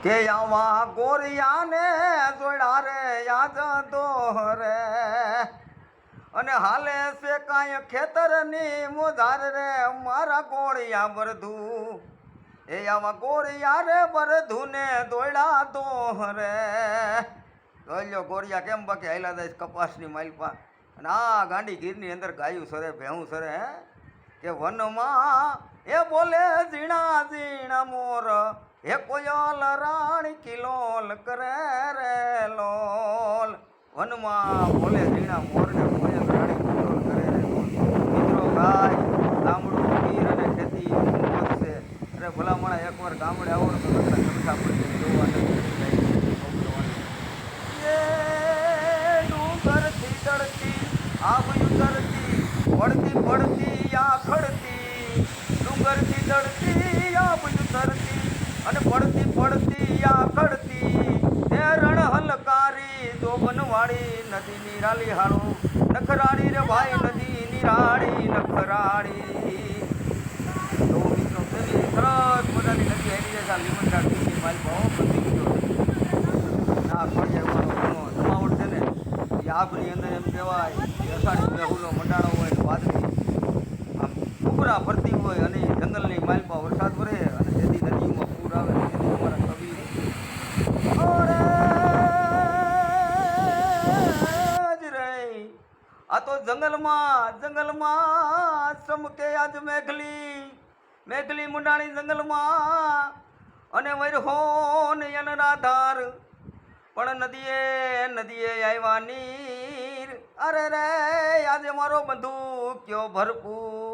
કે આવા ગોરિયાને જોડા રે યાદ દોરે અને હાલે છે કાંઈ ખેતરની મોધાર રે મારા ગોળિયા બરધું એ આવા ગોળિયા રે બરધું ને દોડા દોરે જોઈ ગોળિયા કેમ બાકી હાઈલા દઈશ કપાસની માલપા અને આ ગાંડી ગીરની અંદર ગાયું સરે ભેહું સરે હે કે વનમાં એ બોલે ઝીણા ઝીણા મોર હે કોયલ રાણી કિલોલ કરે રે લોલ વનમાં બોલે ઝીણા મોર ને કોયલ રાણી કિલોલ કરે રે લોલ મિત્રો ગાય ગામડું ગીર અને ખેતી મોજ છે અરે ભલામણા એકવાર ગામડે આવો તો કેટલા કથા પડી જોવાનું ડુંગરથી ચડતી આવ્યું ચડતી પડતી પડતી આ ખડતી ડુંગરથી ચડતી આવ્યું ચડતી અને પડતી પડતી આ ખડતી એ રણ હલકારી દોબનવાળી નદી નિરાલી હારું નખરાળી રે ભાઈ નદી નિરાળી નખરાળી તો મિત્રો પેલી સરસ મજાની નદી હેરી જાય લીમંડા ટીની માલ ભાવ બધી ગયો ના ફળિયાવાનો જમાવટ છે ને એ આગની અંદર એમ કહેવાય અષાઢી મેહુલો મંડાણો હોય વાદળી આમ ઉભરા ફરતી હોય અને જંગલની માલપા વરસાદ વરે અને તેથી નદીઓમાં પૂર આવે તેથી અમારા કવિ જ રહી આ તો જંગલમાં ચમકે આજ મેઘલી મુંડાણી જંગલમાં અને વરહો ને રાધાર પણ નદીએ આવ્યા નીર અરે રે આજે મારો બંધુ કયો ભરપૂર